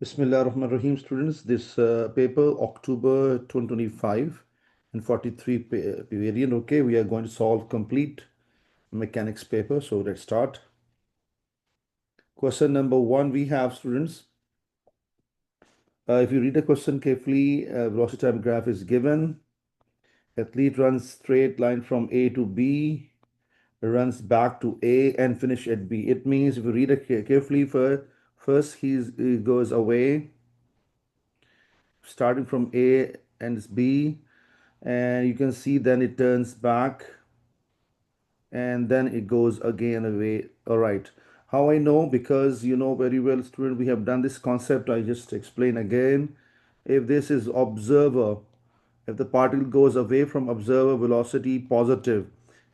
Bismillah ar-Rahman ar-Rahim, students. This paper, October 2025 and 43 variant. Okay, we are going to solve complete mechanics paper. So let's start. Question number one, we have, students. If you read the question carefully, velocity time graph is given. Athlete runs straight line from A to B, runs back to A and finish at B. It means if you read it carefully, first he goes away, starting from A and B, and you can see then it turns back and then it goes again away. All right, how I know? Because you know very well, student, we have done this concept. I just explain again. If this is observer, if the particle goes away from observer, velocity positive,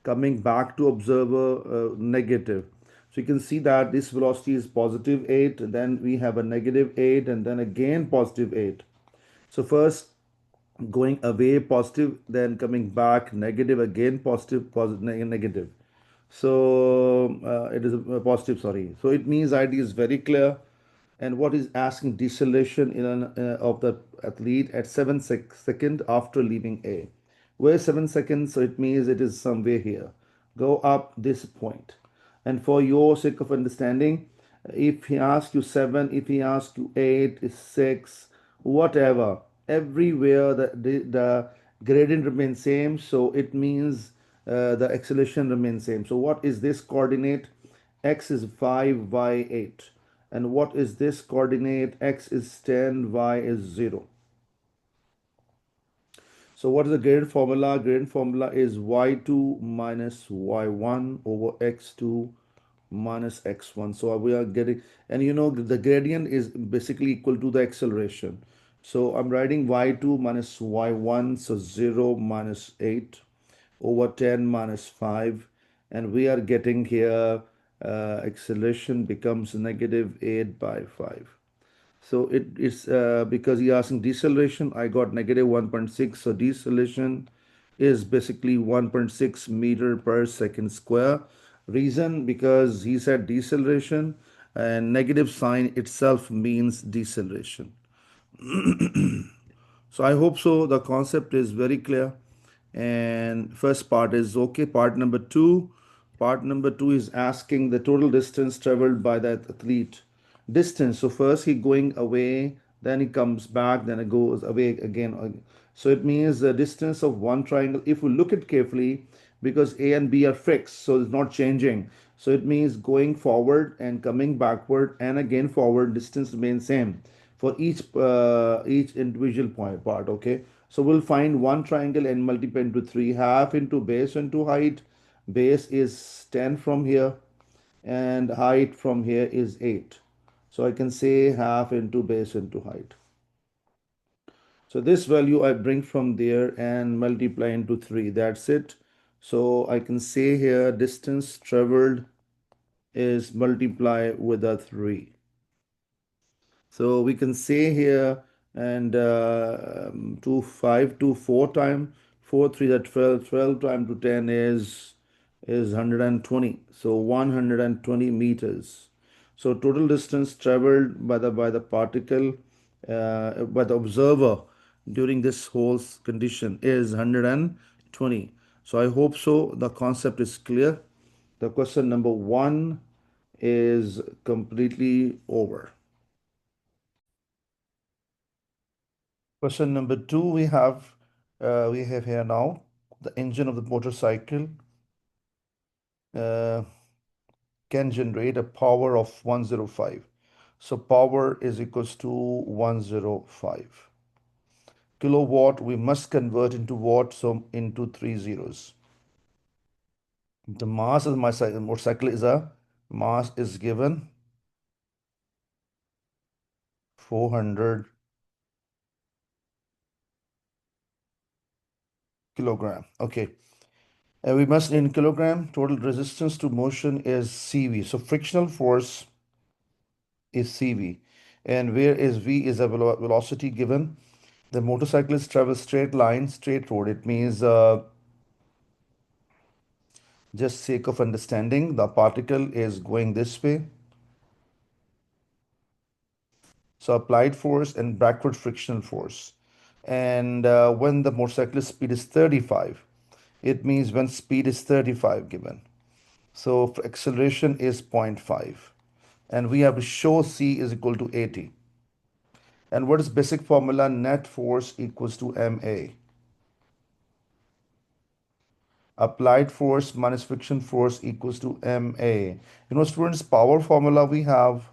coming back to observer, negative. So you can see that this velocity is positive 8, then we have a negative 8, and then again positive 8. So first going away positive, then coming back negative, again positive, positive, negative. So it is a positive, sorry. So it means ID is very clear. And what is asking deceleration of the athlete at 7 seconds after leaving A. Where 7 seconds? So it means it is somewhere here. Go up this point. And for your sake of understanding, if he asks you 7, if he asks you 8, 6, whatever, everywhere the gradient remains same. So it means the acceleration remains same. So what is this coordinate? X is 5, y 8. And what is this coordinate? X is 10, y is 0. So what is the gradient formula? Gradient formula is y2 minus y1 over x2 minus x1. So we are getting, and you know the gradient is basically equal to the acceleration. So I'm writing y2 minus y1, so 0 minus 8 over 10 minus 5, and we are getting here acceleration becomes negative 8 by 5. So it is because you're asking deceleration, I got negative 1.6. So deceleration is basically 1.6 meter per second square. Reason, because he said deceleration and negative sign itself means deceleration. So I hope so. The concept is very clear. And first part is okay. Part number two. Part number two is asking the total distance traveled by that athlete. Distance. So first he going away, then he comes back, then it goes away again. So it means the distance of one triangle. If we look at carefully, because A and B are fixed, so it's not changing. So it means going forward and coming backward and again forward, distance remains same for each individual part. Okay, so we'll find one triangle and multiply into 3, half into base into height. Base is 10 from here and height from here is 8. So I can say half into base into height. So this value I bring from there and multiply into 3. That's it. So I can say here distance traveled is multiply with a 3. So we can say here and 2 5 to 4 time 4 3 that 12, 12 time to 10 is 120. So 120 meters. So total distance traveled by the particle by the observer during this whole condition is 120. So I hope so. The concept is clear. The question number one is completely over. Question number two, we have here now the engine of the motorcycle uh, can generate a power of 105. So power is equals to 105 kilowatt. We must convert into watt, so into 3 zeros. The mass of my motorcycle is a mass is given 400 kilogram. Okay. And we must in kilogram. Total resistance to motion is CV. So frictional force is CV. And where is V is a velocity given. The motorcyclist travels straight line, straight road. It means just sake of understanding, the particle is going this way. So applied force and backward frictional force. And when the motorcycle speed is 35, it means when speed is 35 given. So acceleration is zero point 0.5. And we have to show C is equal to 80. And what is basic formula? Net force equals to MA. Applied force minus friction force equals to MA. Students, power formula we have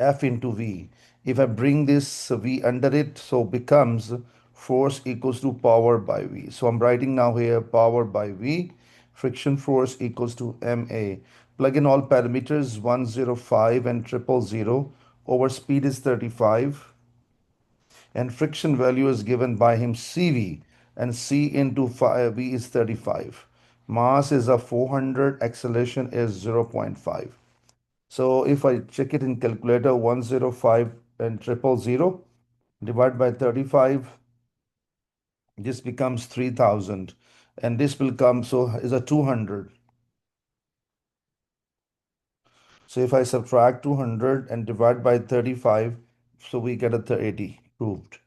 F into V. If I bring this V under it, so becomes force equals to power by V. So I'm writing now here power by V, friction force equals to MA. Plug in all parameters 105 and triple zero over speed is 35 and friction value is given by him CV and C into V is 35. Mass is a 400, acceleration is zero point 0.5. So if I check it in calculator 105 and triple zero divide by 35, this becomes 3000 and this will come, so is a 200. So if I subtract 200 and divide by 35, so we get a 80 proved.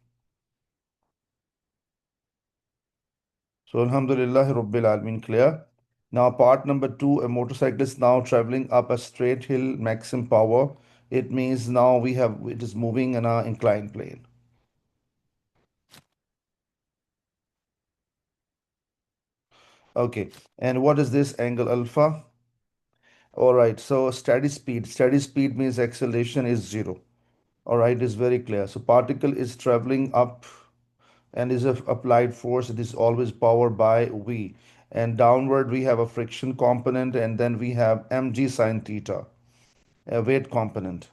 So Alhamdulillah Rabbil Alameen, clear. Now part number two, a motorcycle is now traveling up a straight hill, maximum power. It means now it is moving in an inclined plane. Okay, and what is this angle alpha? All right, so steady speed. Steady speed means acceleration is zero. All right, is very clear. So particle is traveling up and is of applied force. It is always powered by V. And downward we have a friction component and then we have mg sine theta, a weight component,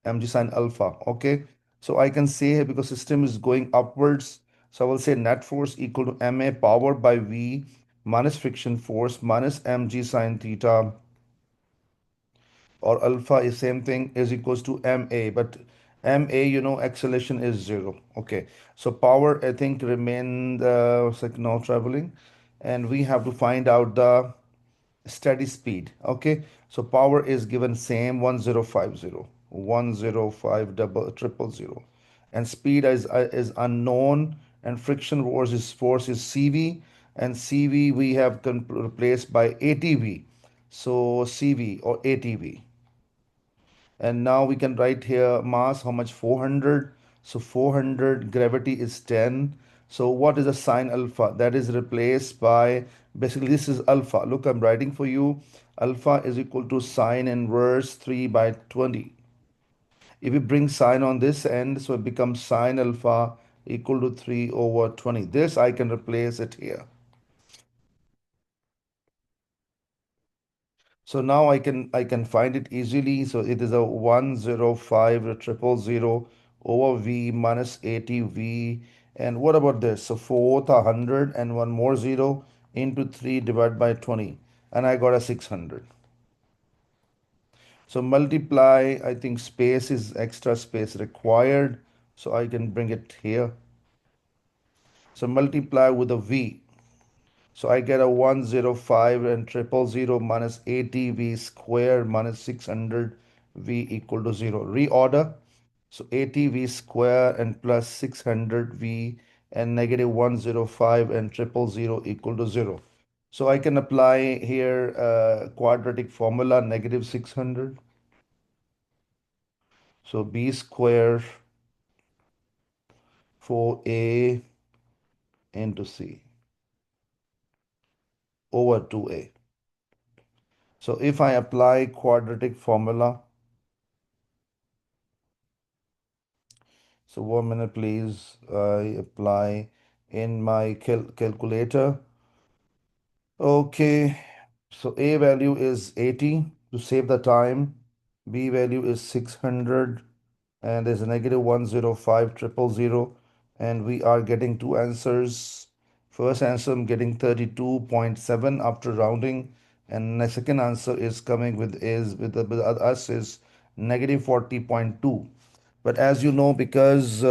mg sine alpha. Okay, so I can say here because system is going upwards, so I will say net force equal to ma powered by V minus friction force minus mg sine theta or alpha is same thing is equals to ma, but ma acceleration is zero. Okay, so power I think remain like now traveling and we have to find out the steady speed. Okay, so power is given same 1050 105 double triple zero and speed is unknown and friction force is cv and cv we have replaced by atv, so cv or atv. And now we can write here mass how much 400, so 400 gravity is 10. So what is the sine alpha? That is replaced by, basically this is alpha. Look, I'm writing for you, alpha is equal to sine inverse 3 by 20. If you bring sine on this end, so it becomes sine alpha equal to 3 over 20. This I can replace it here. So now I can find it easily. So it is a 105 triple zero over V minus 80 V. And what about this? So 400 and one more zero into 3 divided by 20. And I got a 600. So multiply, I think space is extra space required. So I can bring it here. So multiply with a V. So I get a 105 and triple zero minus 80 V squared minus 600 V equal to 0. Reorder. So 80 V square and plus 600 V and negative 105 and triple zero equal to 0. So I can apply here quadratic formula negative 600. So B square for A into C over 2A. So if I apply quadratic formula, so 1 minute, please. I apply in my calculator. Okay, so A value is 80 to save the time. B value is 600 and there's a negative 105 triple zero and we are getting two answers. First answer I'm getting 32.7 after rounding and the second answer is coming with us is negative 40.2. But as you know, because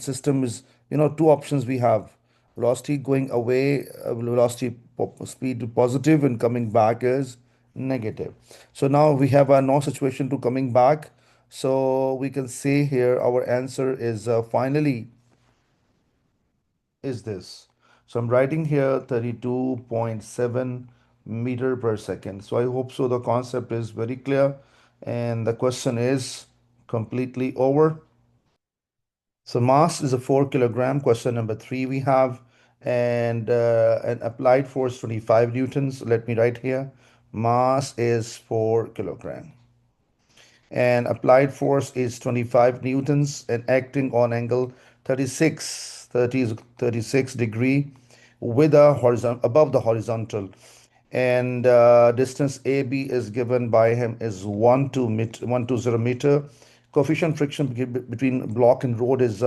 system is, two options we have: velocity going away, velocity speed to positive, and coming back is negative. So now we have a no situation to coming back. So we can see here our answer is finally is this. So I'm writing here 32.7 meter per second. So I hope so the concept is very clear and the question is completely over. So mass is a 4 kilogram. Question number three we have, and an applied force 25 newtons. Let me write here. Mass is 4 kilogram, and applied force is 25 newtons, and acting on angle 36 degree with a horizontal above the horizontal, and distance AB is given by him is 120 meter. Coefficient friction between block and road is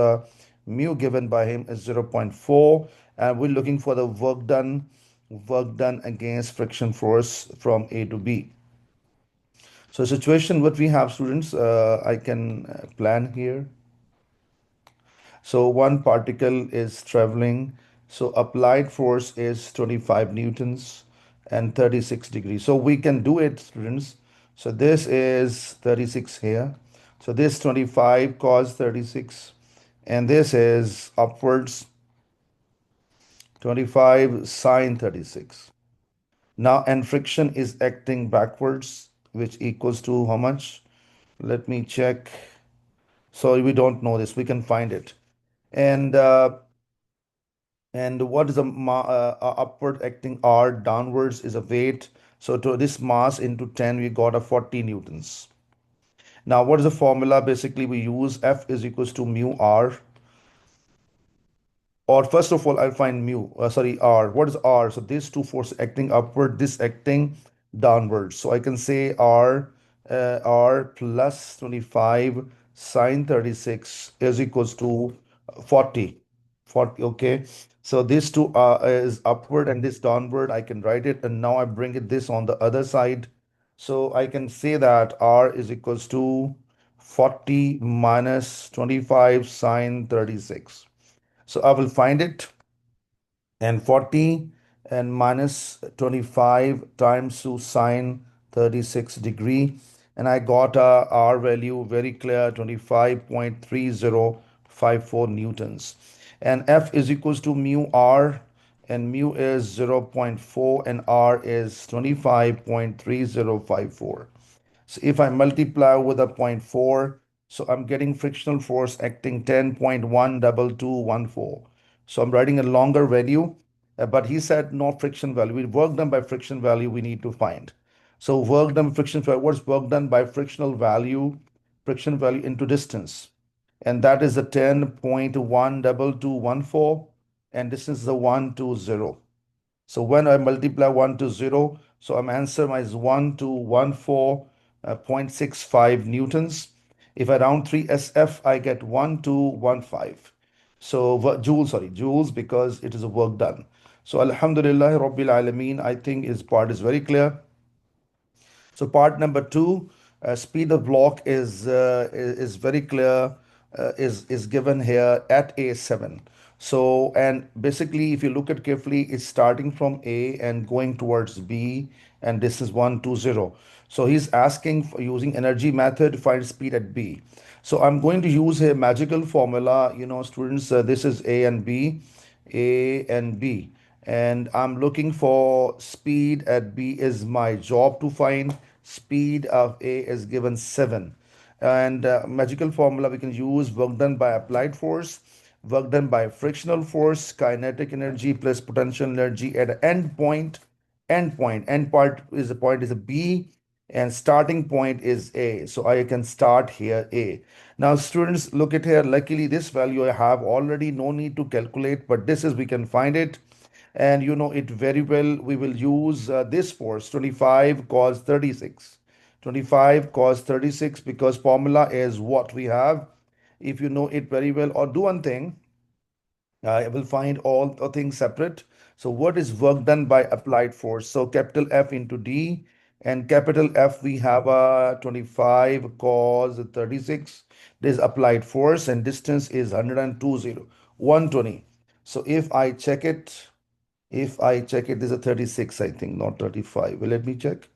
mu given by him is zero point 0.4, and we're looking for the work done against friction force from A to B. So situation what we have, students, I can plan here. So one particle is traveling. So applied force is 25 newtons and 36 degrees. So we can do it, students. So this is 36 here. So this 25 cos 36, and this is upwards 25 sine 36. Now, and friction is acting backwards, which equals to how much? Let me check. So we don't know this. We can find it. And what is a upward acting R downwards is a weight. So to this mass into 10, we got a 40 newtons. Now, what is the formula? Basically, we use F is equals to mu R. Or first of all, I'll find R. What is R? So these two forces acting upward, this acting downward. So I can say R plus 25 sine 36 is equals to 40. 40, okay. So this two is upward and this downward. I can write it, and now I bring it this on the other side. So I can say that R is equals to 40 minus 25 sine 36. So I will find it, and 40 and minus 25 times to sine 36 degree, and I got a R value very clear, 25.3054 newtons. And F is equals to mu R, and mu is 0 0.4 and R is 25.3054. So if I multiply with a zero point 0.4, so I'm getting frictional force acting 10.12214. So I'm writing a longer value, but he said no friction value. We work done by friction value we need to find. So work done friction value. What's work done by frictional value? Friction value into distance, and that is the 10.12214, and distance is the 120. So when I multiply 1 to 0, so I'm answer my is 1214.65 newtons. If I round 3 SF, I get 1215. So joules, sorry, joules, because it is a work done. So Alhamdulillah Rabbil Alameen, I think his part is very clear. So part number two, speed of block is very clear. Is given here at A7. So and basically, if you look at carefully, it's starting from A and going towards B, and this is 120. So he's asking for using energy method to find speed at B. So I'm going to use a magical formula. Students, this is A and B, and I'm looking for speed at B is my job to find. Speed of A is given 7. And magical formula we can use: work done by applied force, work done by frictional force, kinetic energy plus potential energy at an end point. End part is the point is a B, and starting point is A. So I can start here A. Now students, look at here. Luckily this value I have already, no need to calculate, but this is we can find it, and you know it very well. We will use this force 25 cos 36. 25 cos 36, because formula is what we have. If you know it very well, or do one thing, I will find all the things separate. So what is work done by applied force? So capital F into D, and capital F we have a 25 cos 36. This is applied force, and distance is 120, 120. So if I check it, there's a 36, I think, not 35. Well, let me check.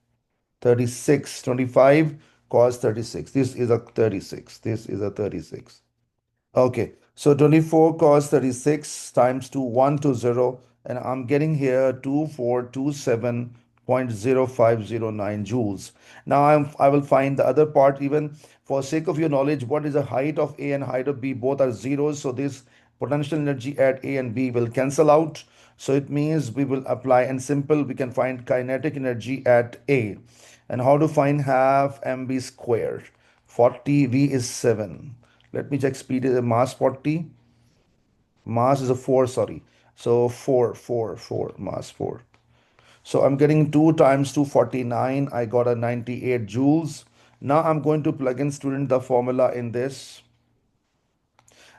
36, 25 cos 36. This is a 36. This is a 36. Okay, so 24 cos 36 times 2, 120, and I'm getting here 2427.0509 joules. Now I will find the other part. Even for sake of your knowledge, what is the height of A and height of B? Both are zeros, so this potential energy at A and B will cancel out. So it means we will apply, and simple, we can find kinetic energy at A. And how to find half mv squared? 40 V is 7. Let me check speed is a mass 40. Mass is a 4, sorry. So 4 mass 4. So I'm getting 2 times 249. I got a 98 joules. Now I'm going to plug in, student, the formula in this.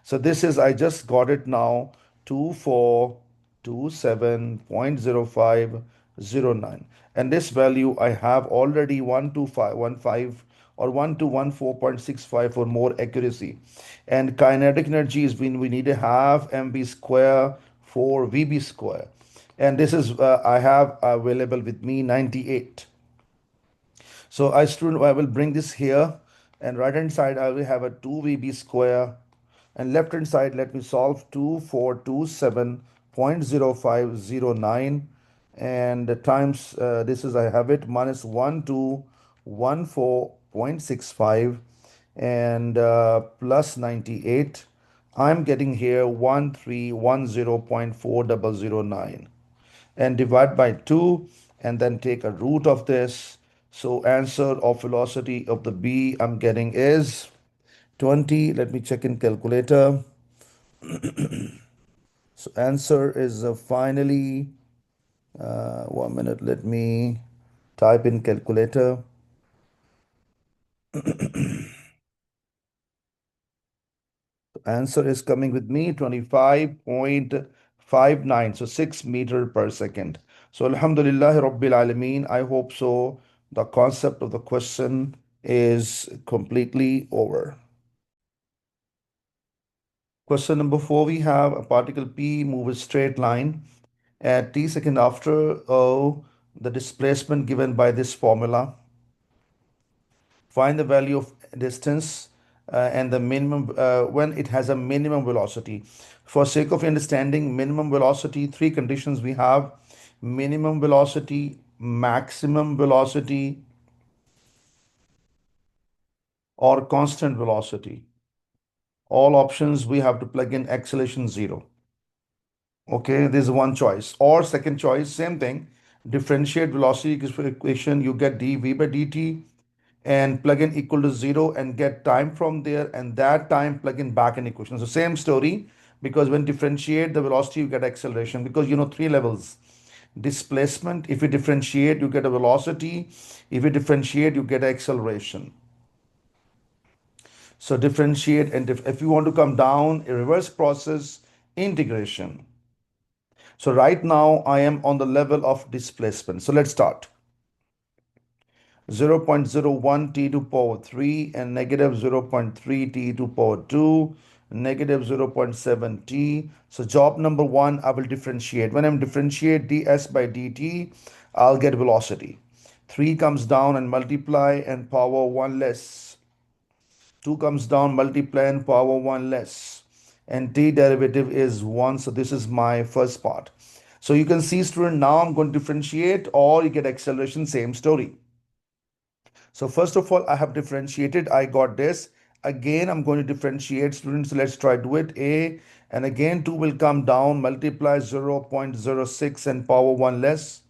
So this is, I just got it now, 2427.0509. And this value I have already 12515 or 1214.65 for more accuracy. And kinetic energy is when we need to have mv square for vb square. And this is, I have available with me 98. So I will bring this here, and right hand side I will have a 2vb square, and left hand side let me solve 2427.0509, and the times, this is, I have it, minus 1214.65, and plus 98. I'm getting here 1310.4009, and divide by 2, and then take a root of this. So answer of velocity of the B I'm getting is 20. Let me check in calculator. So answer is finally, 1 minute, let me type in calculator. Answer is coming with me 25.59, so 6 meter per second. So alhamdulillah rabbil alameen, I hope so the concept of the question is completely over. Question number 4, we have a particle P move a straight line at t second after O, the displacement given by this formula. Find the value of distance and the minimum when it has a minimum velocity. For sake of understanding minimum velocity, three conditions we have: minimum velocity, maximum velocity, or constant velocity. All options we have to plug in acceleration 0. Okay, this is one choice. Or second choice, same thing, differentiate velocity equation, you get dv by dt, and plug in equal to 0 and get time from there, and that time plug in back in equation. So same story, because when differentiate the velocity you get acceleration, because you know three levels: displacement, if you differentiate you get a velocity, if you differentiate you get acceleration. So differentiate, and if you want to come down, a reverse process, integration. So right now I am on the level of displacement. So let's start. 0.01 t to power 3 and negative 0.3 t to power 2, negative 0.7 t. So job number 1, I will differentiate. When I'm differentiate ds by dt, I'll get velocity. 3 comes down and multiply and power 1 less. 2 comes down, multiply and power 1 less. And t derivative is 1. So this is my first part. So you can see, student, now I'm going to differentiate, or you get acceleration, same story. So first of all, I have differentiated. I got this. Again, I'm going to differentiate, students. Let's try to do it. A, and again 2 will come down, multiply 0.06 and power 1 less.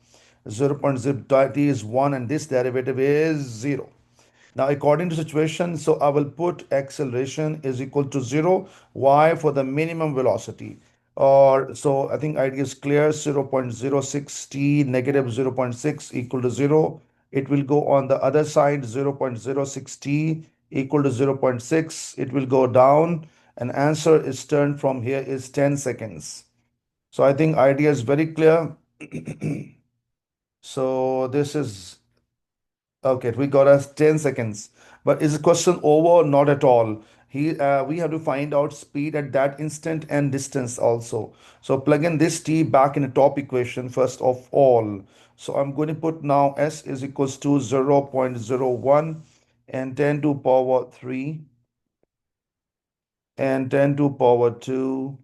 0.0 t is 1, and this derivative is 0. Now, according to situation, so I will put acceleration is equal to 0. Why? For the minimum velocity. Or so I think idea is clear. 0.06 t negative 0.6 equal to 0. It will go on the other side. 0.06 t equal to 0.6. It will go down. And answer is turned from here is 10 seconds. So I think idea is very clear. So this is okay, we got us 10 seconds. But is the question over? Not at all. We have to find out speed at that instant and distance also. So plug in this t back in the top equation first of all. So I'm going to put now s is equals to 0.01, and 10 to power 3 and 10 to power 2.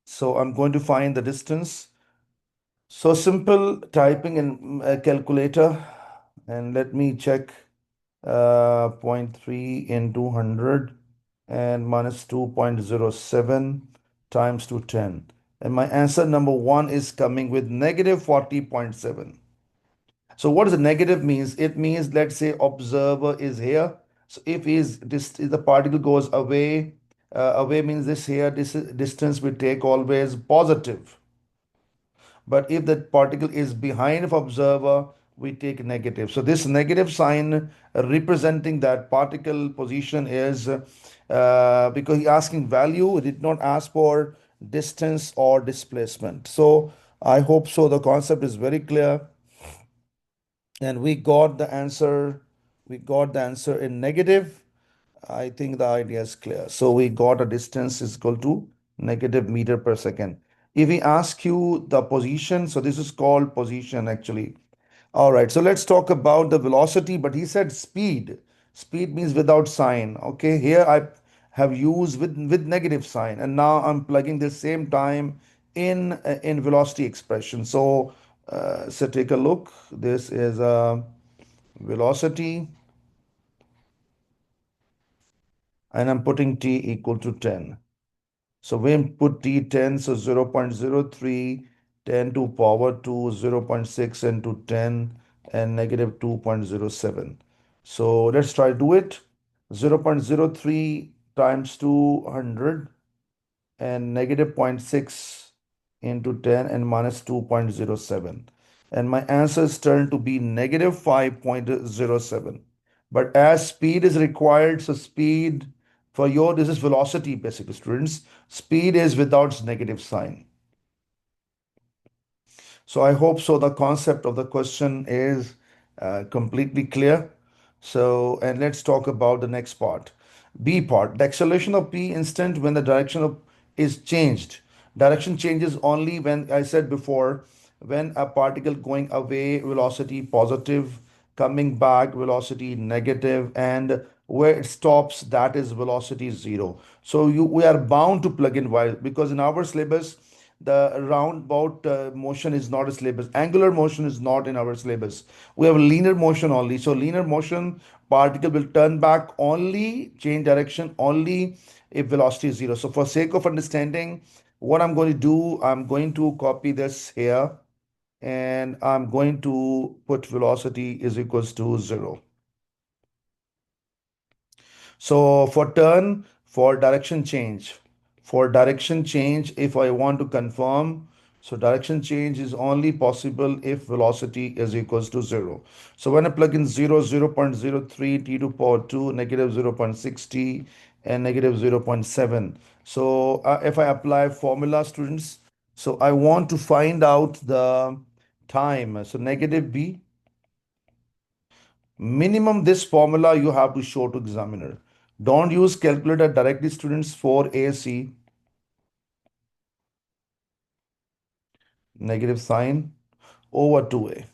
So I'm going to find the distance. So simple typing in a calculator, and let me check zero point 0.3 into 100 and minus 2.07 times to 10. And my answer number one is coming with negative 40.7. So what does the negative means? It means, let's say observer is here. So if if the particle goes away, away means this here, this distance we take always positive. But if that particle is behind of observer, we take negative. So this negative sign representing that particle position is because he asking value, he did not ask for distance or displacement. So I hope so the concept is very clear, and we got the answer. We got the answer in negative. I think the idea is clear. So we got a distance is equal to negative meter per second. If we ask you the position, so this is called position actually. All right, so let's talk about the velocity, but he said speed. Speed means without sign. Okay, here I have used with negative sign, and now I'm plugging the same time in velocity expression. So take a look. This is a velocity, and I'm putting t equal to 10. So we put t 10, so 0.03, 10 to power 2, 0.6 into 10, and negative 2.07. So let's try to do it. 0.03 times 200 and negative zero point 0.6 into 10 and minus 2.07. And my answers turn to be negative 5.07. But as speed is required, so speed for your, this is velocity basically, students. Speed is without negative sign. So I hope so the concept of the question is completely clear. So, and let's talk about the next part. B part, the acceleration of P instant when the direction of is changed. Direction changes only when, I said before, when a particle going away, velocity positive, coming back, velocity negative, and where it stops, that is velocity zero. So we are bound to plug in y because in our syllabus, the roundabout motion is not a syllabus. Angular motion is not in our syllabus. We have linear motion only. So linear motion particle will turn back only, change direction only if velocity is zero. So for sake of understanding, what I'm going to do, I'm going to copy this here, and I'm going to put velocity is equals to zero. So for direction change, if I want to confirm, so direction change is only possible if velocity is equals to zero. So when I plug in 0, 0.03 t to power 2, negative 0.6 t, and negative 0.7. So if I apply formula, students, so I want to find out the time. So negative b. Minimum this formula you have to show to examiner. Don't use calculator directly, students, for AC, negative sign, over 2A.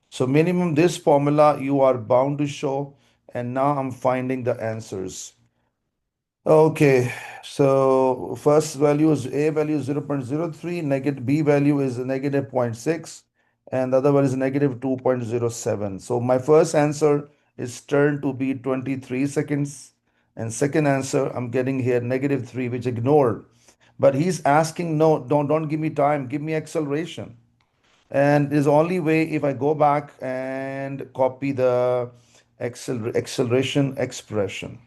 So minimum this formula you are bound to show, and now I'm finding the answers. Okay, so first value is A value is 0.03, negative B value is negative zero point 0.6, and the other one is negative 2.07. So my first answer is turned to be 23 seconds, and second answer I'm getting here negative 3, which ignored. But he's asking, no, don't give me time, give me acceleration. And there's only way if I go back and copy the acceleration expression.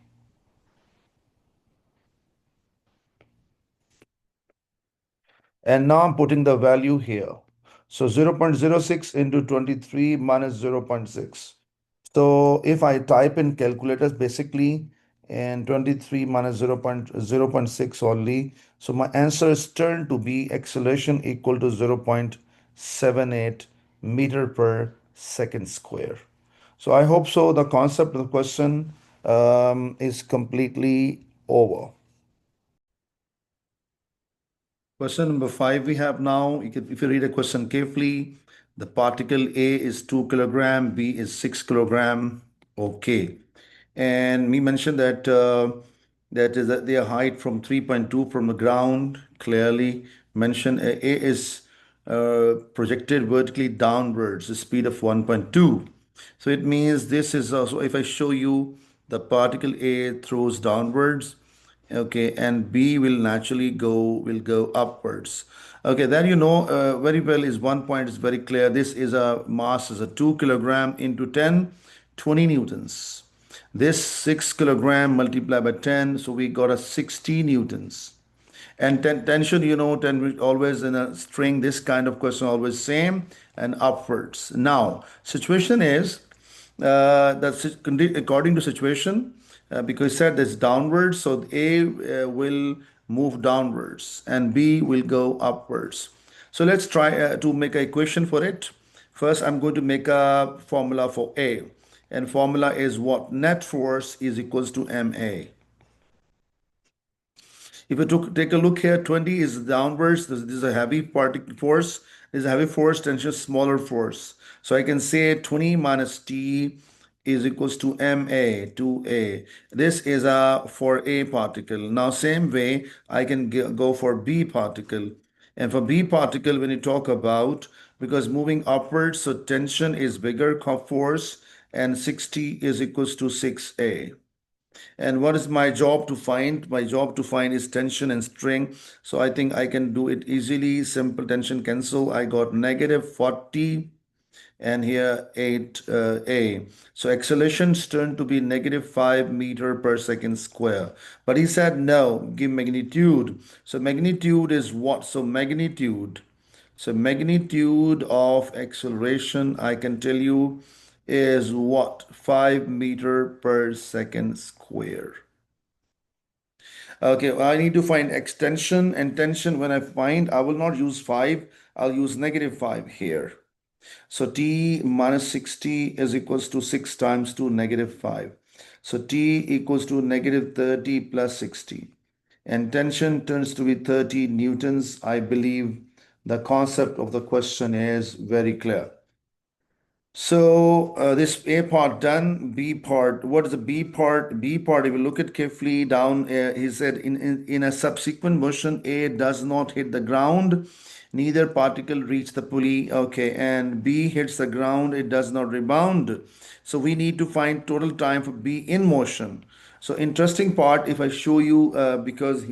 And now I'm putting the value here. So 0.06 into 23 minus 0.6. So if I type in calculators basically, and 23 minus 0.6 only, so my answer is turned to be acceleration equal to 0.78 meter per second square. So I hope so the concept of the question is completely over. Question number 5 we have now. If you read a question carefully, The particle A is 2 kilogram, B is 6 kilogram. Okay. And we mentioned that that is that their height from 3.2 from the ground. Clearly mentioned A is projected vertically downwards, the speed of 1.2. So it means this is also, if I show you the particle A throws downwards, okay, and B will go upwards. Okay, then you know very well is one point is very clear. This is a mass is a 2 kilogram into 10, 20 newtons. This 6 kilogram multiplied by 10, so we got a 60 newtons. And tension, always in a string, this kind of question always same and upwards. Now, situation is according to situation, because it said this downwards, so A will move downwards and B will go upwards. So let's try to make an equation for it. First, I'm going to make a formula for A. And formula is what? Net force is equals to MA. If you take a look here, 20 is downwards. This is a heavy particle force. This is a heavy force, tension, smaller force. So I can say 20 minus T is equals to MA, 2A. This is a for A particle. Now, same way, I can go for B particle. And for B particle, when you talk about, because moving upwards, so tension is bigger force, and 60 is equals to 6A. And what is my job to find? My job to find is tension and strain. So I think I can do it easily. Simple tension cancel. I got negative 40 and here 8A. So accelerations turn to be negative 5 meter per second square. But he said no, give magnitude. So magnitude is what? So magnitude of acceleration, I can tell you, is what? 5 meter per second square. Okay, I need to find extension and tension. When I find, I will not use 5, I'll use negative 5 here. So T minus 60 is equals to 6 times 2 negative 5. So T equals to negative 30 plus 60. And tension turns to be 30 newtons. I believe the concept of the question is very clear. So this A part done, B part. What is the B part? B part, if you look at carefully down, he said in a subsequent motion, A does not hit the ground, neither particle reach the pulley. Okay, and B hits the ground, it does not rebound. So we need to find total time for B in motion. So interesting part, if I show you, because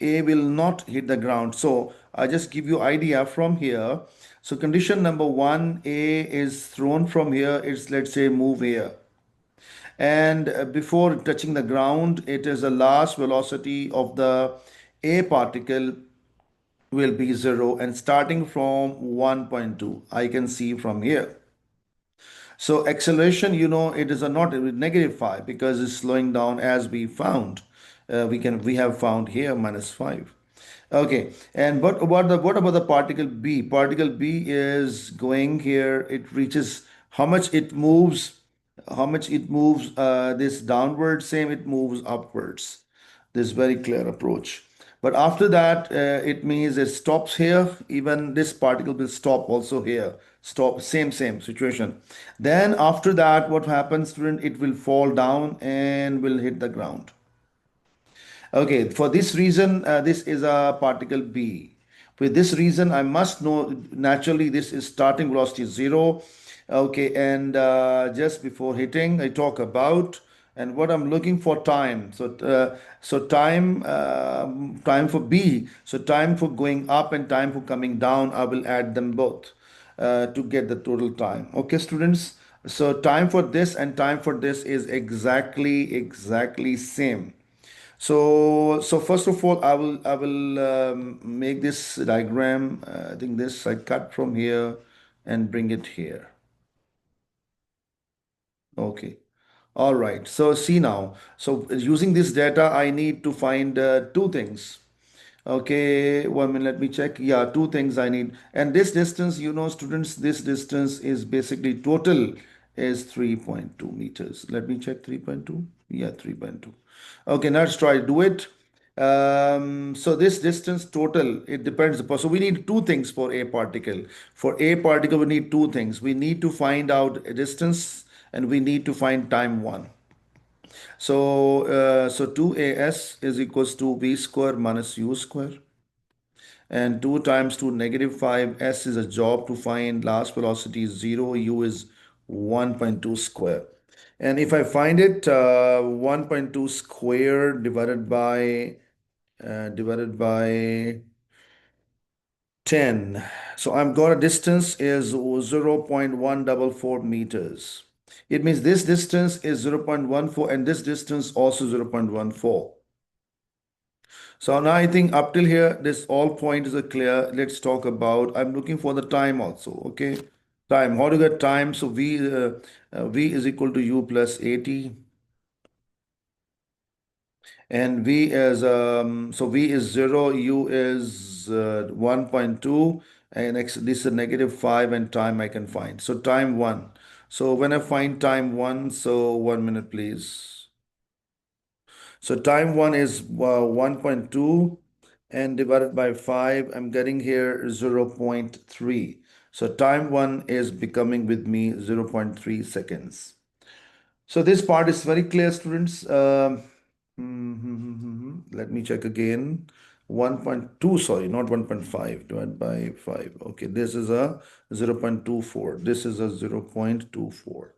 A will not hit the ground. So I just give you idea from here. So condition number one, A is thrown from here. It's, let's say, move here. And before touching the ground, it is the last velocity of the A particle will be 0 and starting from 1.2. I can see from here. So acceleration, it is a not negative 5 because it's slowing down as we found. We have found here minus 5. Okay, and what about the particle B? Particle B is going here. It reaches how much it moves, this downward, same it moves upwards. This very clear approach. But after that, it means it stops here. Even this particle will stop also here. Stop, same situation. Then after that, what happens, student? It will fall down and will hit the ground. Okay, for this reason, this is a particle B. For this reason, I must know naturally this is starting velocity 0. Okay, and just before hitting, I talk about and what I'm looking for time. So time for B. So time for going up and time for coming down. I will add them both to get the total time. Okay, students. So time for this and time for this is exactly same. So first of all, I will make this diagram. I think this I cut from here and bring it here. Okay. All right. So see now. So using this data, I need to find two things. Okay, 1 minute, let me check. Yeah, two things I need. And this distance, students, this distance is basically total is 3.2 meters. Let me check 3.2. Yeah, 3.2. Okay, now let's try do it. So this distance total, it depends upon. So we need two things for a particle. For a particle, we need two things. We need to find out a distance and we need to find time one. So 2as is equals to v square minus u square. And 2 times 2 negative 5. S is a job to find. Last velocity is 0. U is 1.2 square. And if I find it, 1.2 square divided by 10. So I've got a distance is 0.144 meters. It means this distance is 0.14 and this distance also 0.14. So now I think up till here, this all points are clear. Let's talk about, I'm looking for the time also, okay? Time, how to get time? So V is equal to U plus 80 and so V is 0, U is 1.2 and this is negative 5 and time I can find. So time 1. So when I find time 1, so 1 minute please. So time 1 is 1.2 and divided by 5, I'm getting here 0.3. So time 1 is becoming with me 0.3 seconds. So this part is very clear, students. Let me check again. 1.2, sorry, not 1.5, divided by 5. Okay, this is a 0.24. This is a 0.24.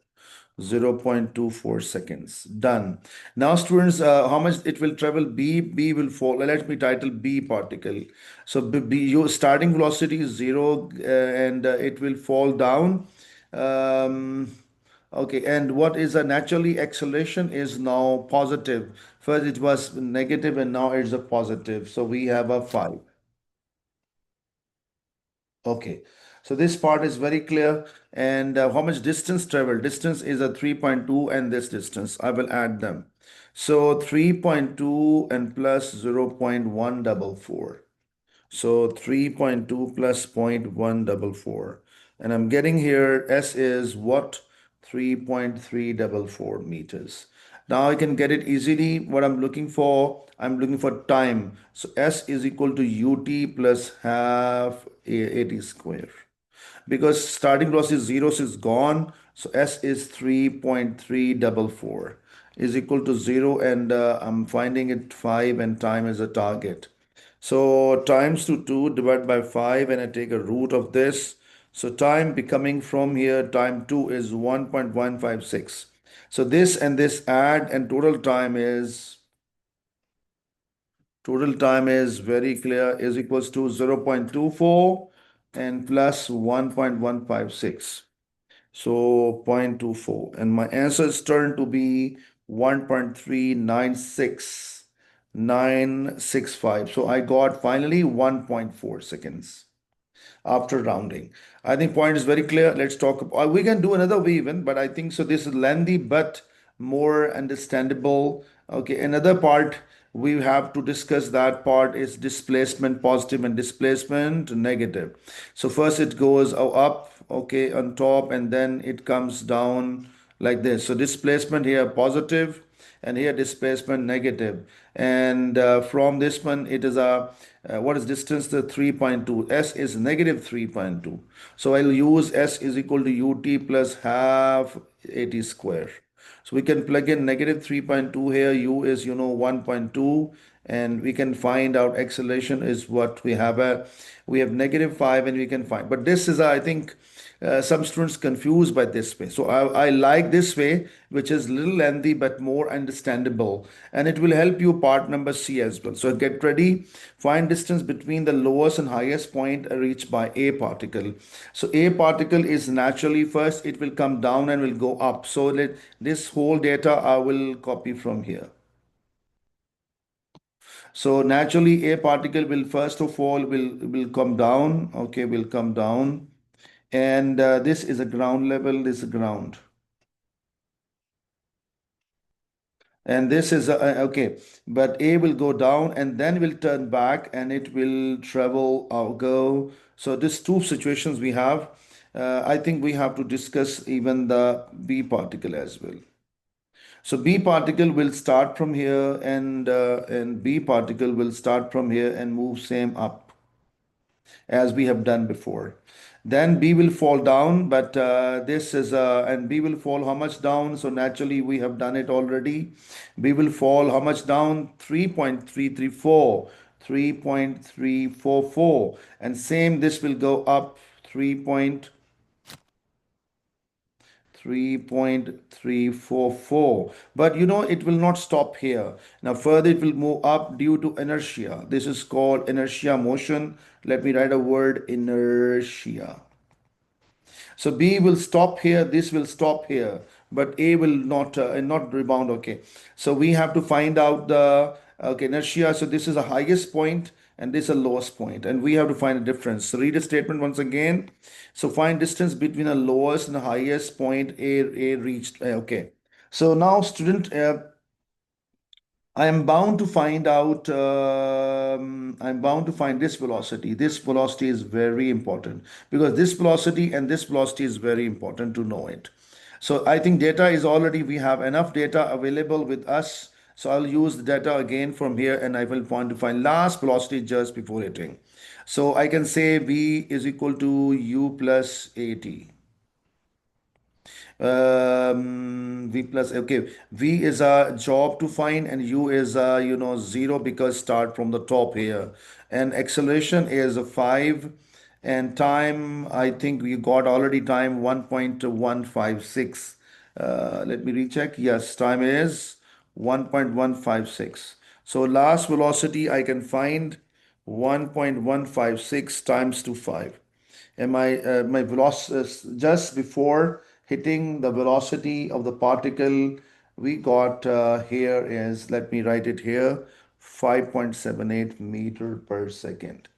0.24 seconds. Done. Now, students, how much it will travel? B will fall. Let me title B particle. So, your starting velocity is 0 and it will fall down. Um, okay, and what is a naturally acceleration is now positive. First, it was negative and now it's a positive. So, we have a 5. Okay, so this part is very clear. And how much distance traveled? Distance is a 3.2 and this distance. I will add them. So 3.2 and plus 0.144. So 3.2 plus 0.144. And I'm getting here, S is what? 3.344 meters. Now I can get it easily. What I'm looking for time. So S is equal to UT plus half AT square because starting loss is 0, so it's gone. So S is 3.344 is equal to 0 and I'm finding it 5 and time is a target. So times to 2 divided by 5 and I take a root of this. So time becoming from here, time 2 is 1.156. So this and this add and total time is very clear is equals to 0.24 and plus 1.156. So 0.24. And my answer is turned to be 1.396965. So I got finally 1.4 seconds after rounding. I think point is very clear. Let's talk about, we can do another way even, but I think so this is lengthy but more understandable. Okay, another part we have to discuss that part is displacement positive and displacement negative. So first it goes up, okay, on top and then it comes down like this. So displacement here positive and here displacement negative. And from this one, it is a what is distance? The 3.2. S is negative 3.2. So I'll use S is equal to UT plus half AT square. So we can plug in negative 3.2 here. U is, 1.2. And we can find out acceleration is what we have negative 5 and we can find. But this is, I think, some students confused by this way. So I like this way, which is little lengthy but more understandable, and it will help you part number C as well. So get ready. Find distance between the lowest and highest point reached by a particle. So a particle is naturally first it will come down and will go up. So this whole data I will copy from here. So naturally a particle will first of all will come down. Okay, will come down and this is a ground level, this is ground, and this is okay, but a will go down and then will turn back and it will travel or go. So these two situations we have. I think we have to discuss even the b particle as well. So B particle will start from here, and B particle will start from here and move same up as we have done before. Then B will fall down, but this is and B will fall how much down? So naturally we have done it already. B will fall how much down? 3.334, 3.344, and same this will go up 3.344, but it will not stop here. Now further it will move up due to inertia. This is called inertia motion. Let me write a word: inertia. So B will stop here, this will stop here, but A will not rebound. Okay, so we have to find out the okay inertia. So this is the highest point and this is the lowest point, and we have to find a difference. So read the statement once again. So find distance between the lowest and the highest point A reached. Okay, so now student, I am bound to find out, I'm bound to find this velocity. This velocity is very important because this velocity and this velocity is very important to know it. So I think data is already, we have enough data available with us. So I'll use the data again from here and I will want to find last velocity just before hitting. So I can say V is equal to U plus AT. V plus, okay, V is a job to find and U is zero because start from the top here, and acceleration is a 5, and time, I think we got already time 1.156. Let me recheck. Yes, time is 1.156. So last velocity I can find 1.156 times to 5, and my velocity just before hitting the velocity of the particle we got here is, let me write it here, 5.78 meter per second.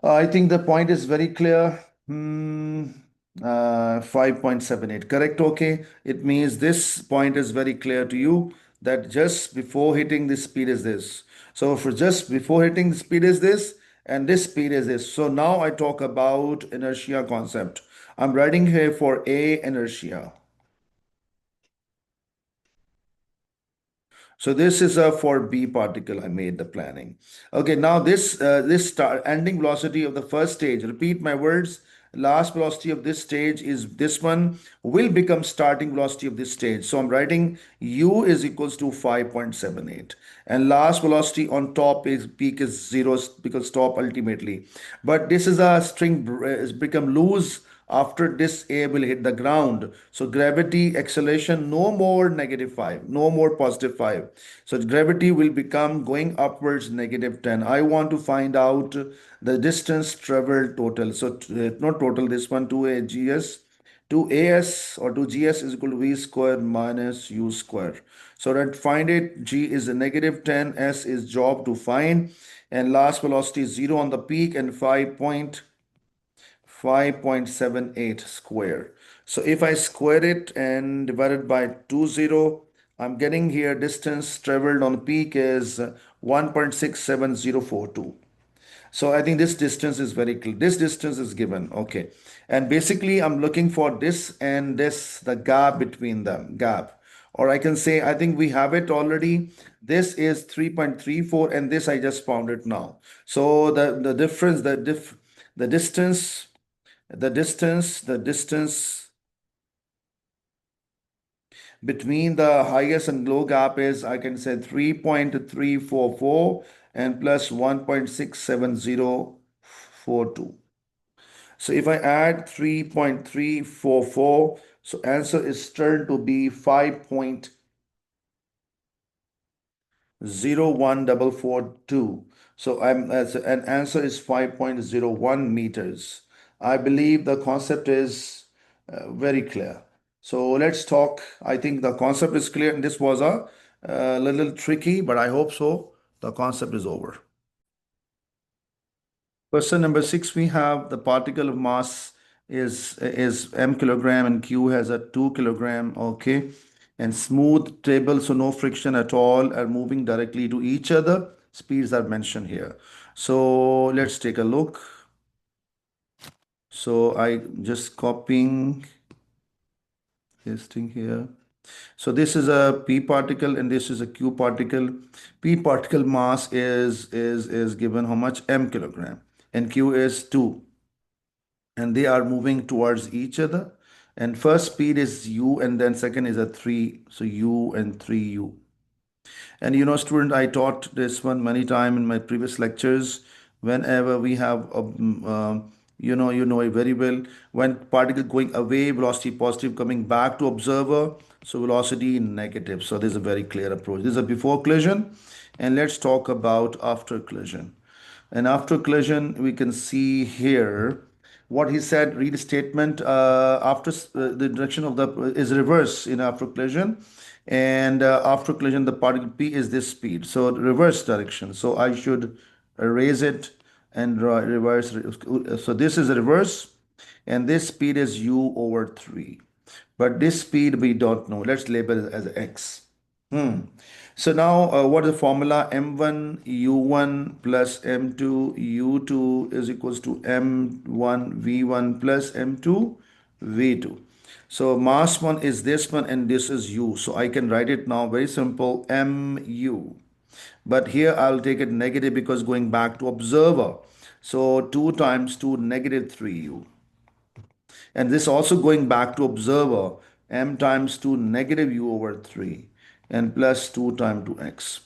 I think the point is very clear. 5.78. Correct. Okay. It means this point is very clear to you that just before hitting the speed is this. So for just before hitting the speed is this, and this speed is this. So now I talk about inertia concept. I'm writing here for A inertia. So this is for B particle. I made the planning. Okay, now this start ending velocity of the first stage. Repeat my words. Last velocity of this stage is this one will become starting velocity of this stage. So I'm writing U is equals to 5.78, and last velocity on top is peak is zero because stop ultimately. But this is a string is become loose after this A will hit the ground. So gravity acceleration no more -5, no more +5. So gravity will become going upwards -10. I want to find out the distance traveled total. So not total, this one to a GS. To AS or to GS is equal to V square minus U square. So that find it, G is a -10, S is job to find, and last velocity is 0 on the peak and 5.78 square. So if I square it and divide it by 20, I'm getting here distance traveled on peak is 1.67042. So I think this distance is very clear. This distance is given. Okay. And basically I'm looking for this and this, the gap between them, gap. Or I can say, I think we have it already. This is 3.34 and this I just found it now. So the difference, the distance, the distance between the highest and low gap is, I can say, 3.344 and plus 1.67042. So if I add 3.344, so answer is turned to be 5.01442. So I'm as an answer is 5.01 meters. I believe the concept is very clear. So let's talk. I think the concept is clear, and this was a little tricky, but I hope so. The concept is over. Question number 6, we have the particle of mass is m kilogram and q has a 2 kilogram. Okay, and smooth table, so no friction at all, are moving directly to each other. Speeds are mentioned here. So let's take a look. So I just copying this thing here. So this is a p particle and this is a q particle. P particle mass is given how much? M kilogram, and q is 2, and they are moving towards each other. And first speed is u, and then second is a 3, so u and 3u. And student, I taught this one many time in my previous lectures. Whenever we have, you know it very well. When particle going away, velocity positive, coming back to observer, so velocity negative. So this is a very clear approach. This is a before collision, and let's talk about after collision. And after collision, we can see here what he said. Read statement after the direction of the is reverse in after collision, and after collision the particle p is this speed, so reverse direction. So I should erase it and reverse. So this is reverse, and this speed is u over 3, but this speed we don't know. Let's label it as x. So now, what is the formula? M1 U1 plus M2 U2 is equals to M1 V1 plus M2 V2. So mass 1 is this one and this is U. So I can write it now very simple, MU. But here I'll take it negative because going back to observer. So 2 times 2 negative 3U. And this also going back to observer, m times 2 negative u over 3 and plus 2 times 2x.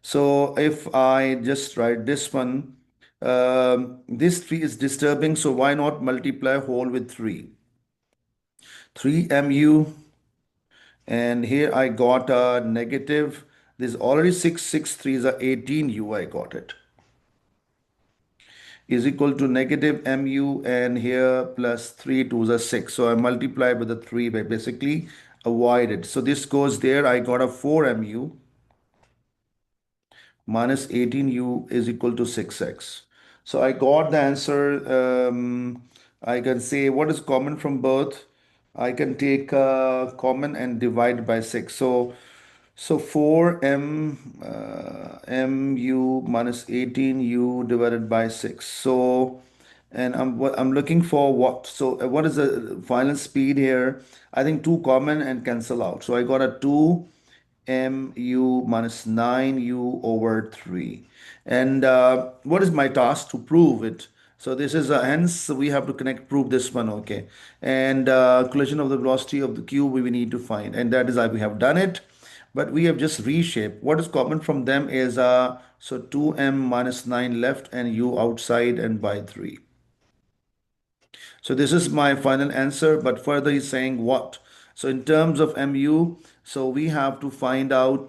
So if I just write this one, this 3 is disturbing, so why not multiply whole with 3? 3mu, and here I got a negative. This is already 6, 3 is a 18u, I got it, is equal to negative mu, and here plus 3 to the 6. So I multiply with the 3 by basically avoid it. So this goes there. I got a 4mu minus 18u is equal to 6x. So I got the answer. I can say what is common from both. I can take common and divide by 6. So 4 mu minus 18u divided by 6. So, and I'm looking for what? So what is the final speed here? I think 2 common and cancel out. So I got a 2mu minus 9u over 3. And what is my task? To prove it. So this is hence we have to connect, prove this one, okay? And collision of the velocity of the cube we need to find, and that is how we have done it. But we have just reshaped. What is common from them is so 2m minus 9 left and u outside and by 3. So this is my final answer, but further he's saying what? So in terms of MU, so we have to find out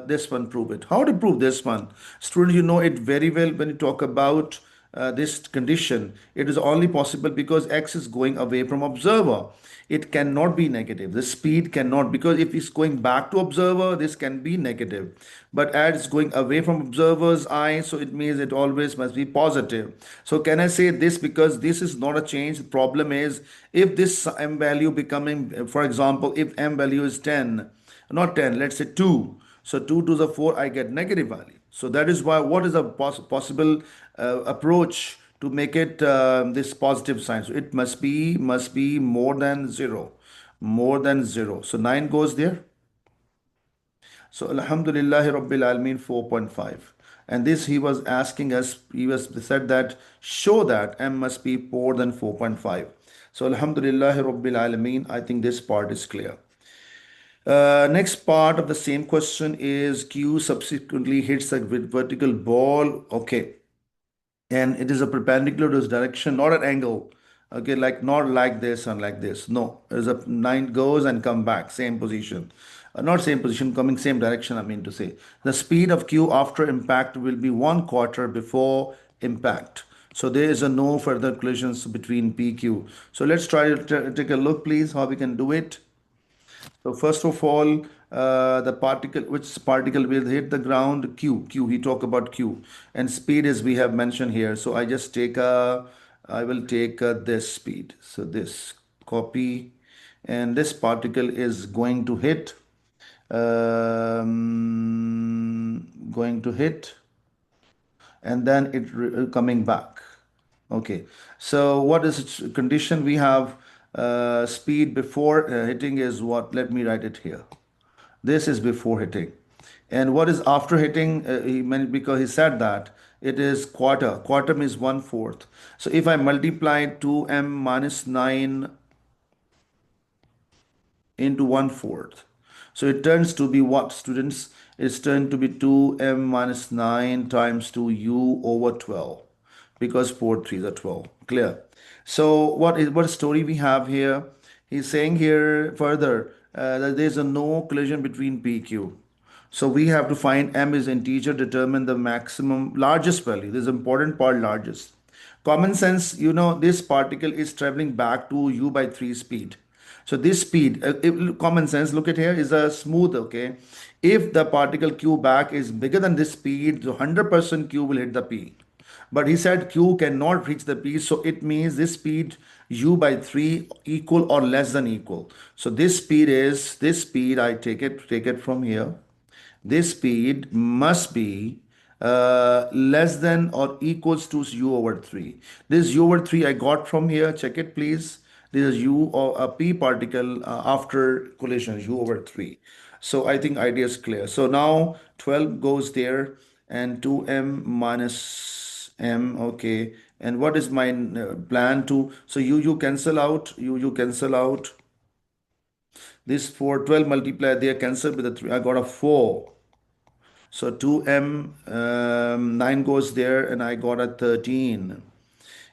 this one, prove it. How to prove this one? Students, you know it very well when you talk about this condition. It is only possible because X is going away from observer. It cannot be negative. The speed cannot, because if it's going back to observer, this can be negative. But as it's going away from observer's eye, so it means it always must be positive. So can I say this? Because this is not a change. The problem is if this m value becoming, for example, if m value is 10, not 10, let's say 2. So 2 to the 4, I get negative value. So that is why, what is a possible approach to make it this positive sign? So it must be more than 0, more than 0. So 9 goes there. So Alhamdulillahi Rabbil Alameen 4.5. And this he was asking us, he was said that show that m must be more than 4.5. So Alhamdulillahi Rabbil Alameen, I think this part is clear. Next part of the same question is Q subsequently hits a vertical ball. Okay, and it is a perpendicular to its direction, not an angle. Okay, like not like this and like this. No, there's a 9 goes and come back, same position. Not same position, coming same direction, I mean to say. The speed of Q after impact will be 1/4 before impact. So there is a no further collisions between PQ. So let's try to take a look, please, how we can do it. So first of all, the particle, which particle will hit the ground? Q. He talk about Q, and speed is we have mentioned here. So I just take I will take this speed. So this copy, and this particle is going to hit, and then it coming back. Okay, so what is its condition? We have speed before hitting is what? Let me write it here. This is before hitting. And what is after hitting? He meant because he said that it is quarter. Quarter means one fourth. So if I multiply 2m minus 9 into one fourth. So it turns to be what, students? It's turned to be 2m minus 9 times 2u over 12 because 4 3s are 12. Clear? So what story we have here? He's saying here further that there's a no collision between PQ. So we have to find m is integer, determine the maximum largest value. This is important part, largest. Common sense, this particle is traveling back to u by 3 speed. So this speed, common sense, look at here, is a smooth, okay? If the particle q back is bigger than this speed, so 100% q will hit the p. But he said q cannot reach the p, so it means this speed u by 3 equal or less than equal. So this speed, I take it from here, this speed must be less than or equals to u over 3. This u over 3 I got from here. Check it, please. This is u or a p particle after collision, u over 3. So I think idea is clear. So now 12 goes there and 2m minus m. Okay. And what is my plan to? So you cancel out. You cancel out. This 4 12 multiply there, cancel with the 3. I got a 4. So 2m, 9 goes there, and I got a 13.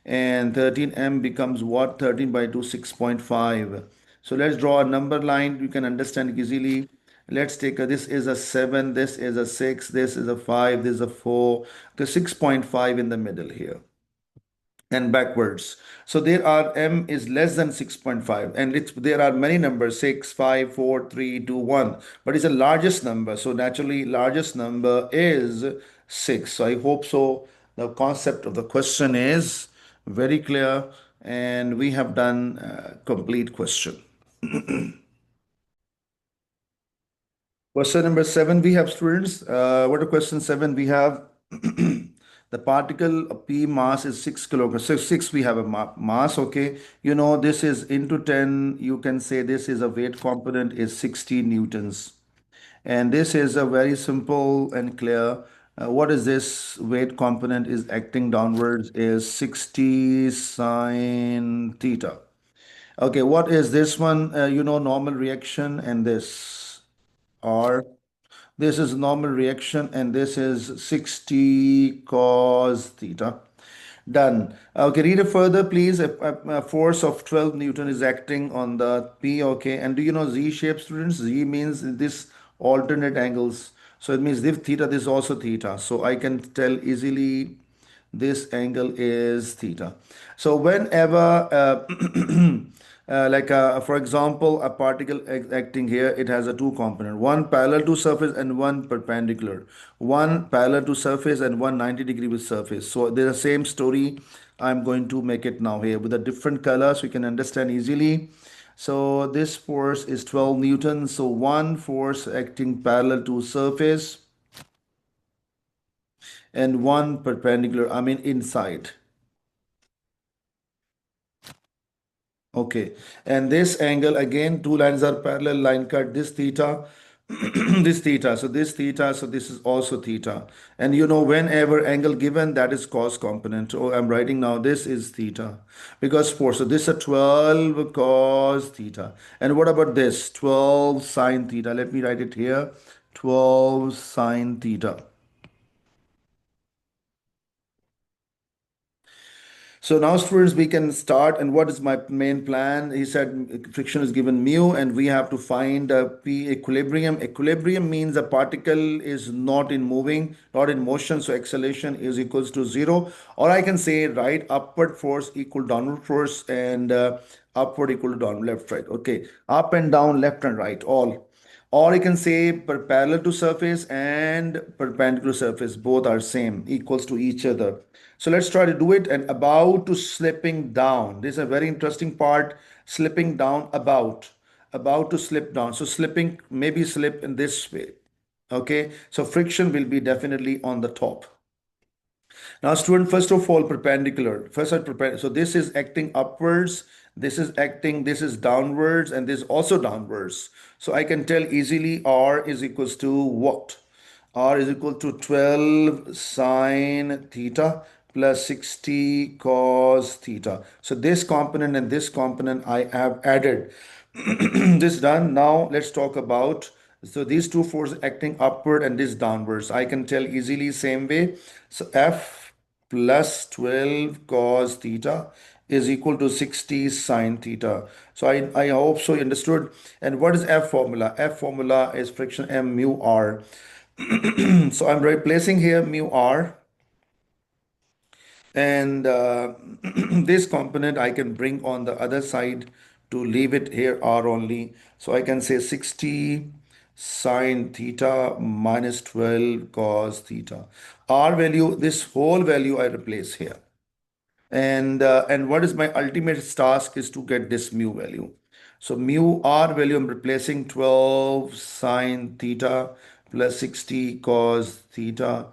And 13m becomes what? 13 by 2, 6.5. So let's draw a number line. You can understand easily. Let's take this is a 7, this is a 6, this is a 5, this is a 4. The 6.5 in the middle here and backwards. So there are m is less than 6.5, and there are many numbers 6, 5, 4, 3, 2, 1, but it's the largest number. So naturally, largest number is 6. So I hope so. The concept of the question is very clear, and we have done complete question. Question number 7, we have students. What are question 7? We have the particle P mass is 6 kilograms. So 6 we have a mass, okay. This is into 10. You can say this is a weight component is 60 newtons. And this is a very simple and clear. What is this weight component is acting downwards is 60 sine theta. Okay, what is this one? Normal reaction and this R. This is normal reaction and this is 60 cos theta. Done. Okay, read it further, please. A force of 12 Newton is acting on the P, okay. And do you know Z shape, students? Z means this alternate angles. So it means if theta, this is also theta. So I can tell easily this angle is theta. So whenever, for example, a particle acting here, it has a two component, one parallel to surface and one perpendicular, one parallel to surface and one 90-degree with surface. So there's the same story. I'm going to make it now here with a different color so you can understand easily. So this force is 12 Newton. So one force acting parallel to surface and one perpendicular, I mean inside. Okay, and this angle again, two lines are parallel, line cut, this theta, this theta, so this theta, so this is also theta. And whenever angle given, that is cos component. Oh, I'm writing now, this is theta because 4. So this is a 12 cos theta. And what about this? 12 sine theta. Let me write it here, 12 sine theta. So now, students, we can start. And what is my main plan? He said friction is given mu, and we have to find P equilibrium. Equilibrium means a particle is not in moving, not in motion. So acceleration is equals to 0. Or I can say, right, upward force equal downward force, and upward equal to down, left, right. Okay, up and down, left and right, all. Or you can say parallel to surface and perpendicular surface, both are same, equals to each other. So let's try to do it. And about to slipping down. This is a very interesting part. Slipping down, about to slip down. So slipping, maybe slip in this way. Okay. So friction will be definitely on the top. Now, student, first of all, perpendicular. So this is acting upwards, this is downwards, and this is also downwards. So I can tell easily R is equals to what? R is equal to 12 sine theta plus 60 cos theta. So this component and this component I have added. This done. Now let's talk about, so these two forces acting upward and this downwards. I can tell easily same way. So F plus 12 cos theta is equal to 60 sine theta. So I hope so you understood. And what is F formula? F formula is friction M mu R. So I'm replacing here mu R, and this component I can bring on the other side to leave it here R only. So I can say 60 sine theta minus 12 cos theta. R value, this whole value I replace here. And what is my ultimate task is to get this mu value. So mu R value I'm replacing 12 sine theta plus 60 cos theta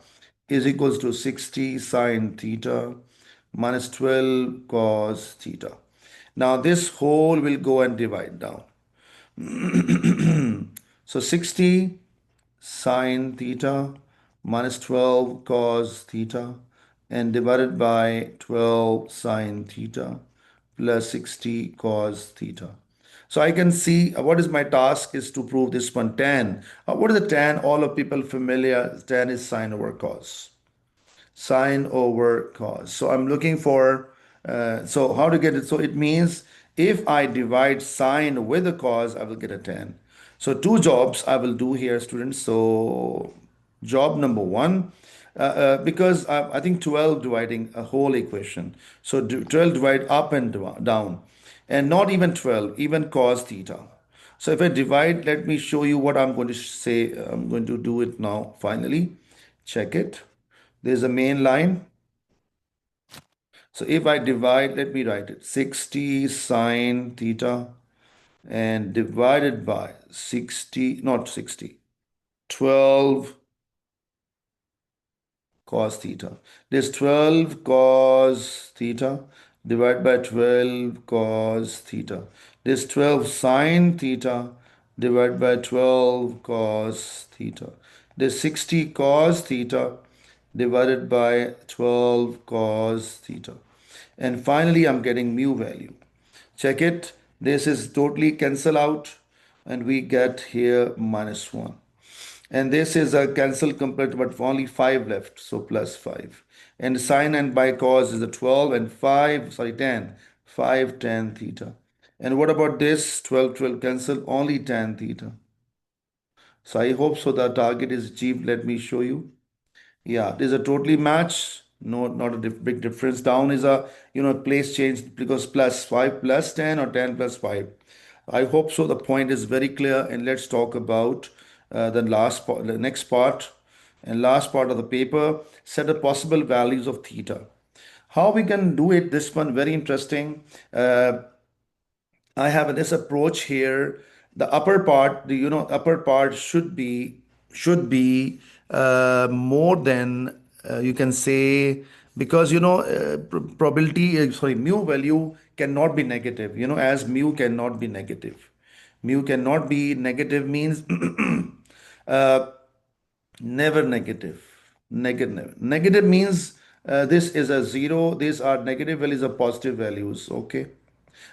is equals to 60 sine theta minus 12 cos theta. Now this whole will go and divide down. So 60 sine theta minus 12 cos theta and divided by 12 sine theta plus 60 cos theta. So I can see what is my task is to prove this one tan. What is the tan? All of people familiar. Tan is sine over cos, sine over cos. So I'm looking for, so how to get it? So it means if I divide sine with a cos, I will get a tan. So two jobs I will do here, students. So job number one, because I think 12 dividing a whole equation. So 12 divide up and down, and not even 12, even cos theta. So if I divide, let me show you what I'm going to say. I'm going to do it now, finally. Check it. There's a main line. So if I divide, let me write it 60 sine theta and divided by 60, not 60, 12 cos theta. This 12 cos theta divided by 12 cos theta. This 12 sine theta divided by 12 cos theta. This 60 cos theta divided by 12 cos theta. And finally, I'm getting mu value. Check it. This is totally cancel out and we get here minus 1. And this is a cancel complete, but only 5 left, so plus 5. And sine and by cos is a 12 and 5, sorry, 10, 5 tan theta. And what about this? 12, 12 cancel, only tan theta. So I hope so the target is achieved. Let me show you. Yeah, there's a totally match. No, not a big difference. Down is a, place change because plus 5 plus 10 or 10 plus 5. I hope so. The point is very clear. And let's talk about the last part, the next part, and last part of the paper. Set the possible values of theta. How we can do it? This one very interesting. I have this approach here. The upper part, upper part should be more than you can say, because probability, sorry, mu value cannot be negative. As mu cannot be negative. Mu cannot be negative means never negative. Negative. Negative means this is a zero. These are negative values or positive values. Okay.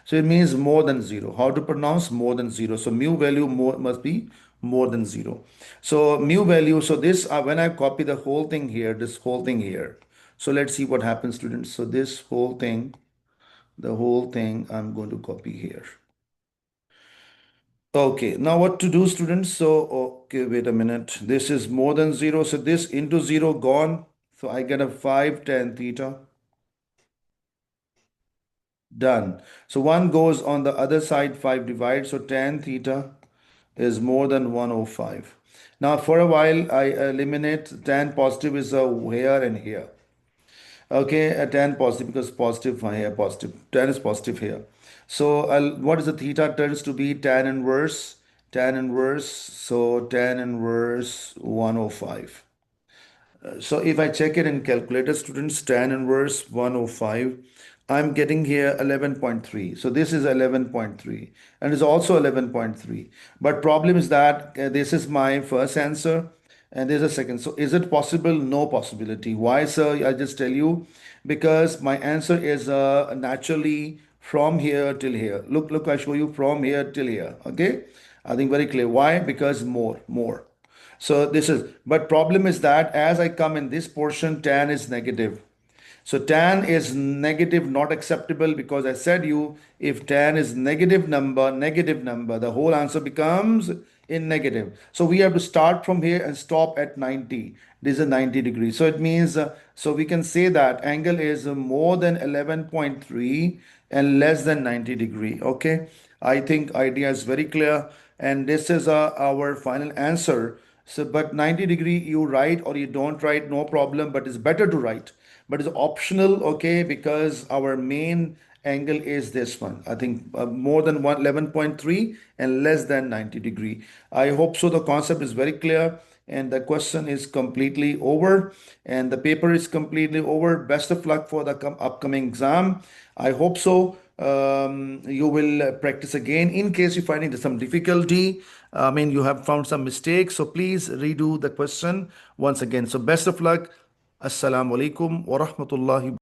So it means more than zero. How to pronounce more than zero? So mu value more must be more than zero. So mu value. So this when I copy the whole thing here, this whole thing here. So let's see what happens, students. So this whole thing, the whole thing, I'm going to copy here. Okay, now what to do, students? So, okay, wait a minute. This is more than zero. So this into zero gone. So I get a 5 tan theta. Done. So one goes on the other side, 5 divides. So tan theta is more than 105. Now, for a while, I eliminate tan positive is here and here. Okay, a tan positive because positive here, positive. Tan is positive here. So, what is the theta turns to be tan inverse? Tan inverse. So, tan inverse 105. So if I check it in calculator, students, tan inverse 105, I'm getting here 11.3. So this is 11.3 and it's also 11.3. But problem is that this is my first answer and there's a second. So is it possible? No possibility. Why, sir? I'll just tell you because my answer is naturally from here till here. Look, I show you from here till here. Okay. I think very clear. Why? Because more. So this is, but problem is that as I come in this portion, tan is negative. So tan is negative, not acceptable because I said you, if tan is negative number, the whole answer becomes in negative. So we have to start from here and stop at 90. This is a 90 degrees. So it means, so we can say that angle is more than 11.3 and less than 90 degree. Okay. I think idea is very clear. And this is our final answer. So, but 90 degree you write or you don't write, no problem, but it's better to write. But it's optional, okay, because our main angle is this one. I think more than 11.3 and less than 90 degree. I hope so. The concept is very clear and the question is completely over and the paper is completely over. Best of luck for the upcoming exam. I hope so. You will practice again in case you find it some difficulty. I mean, you have found some mistakes, so please redo the question once again. So best of luck. Assalamu alaikum wa rahmatullahi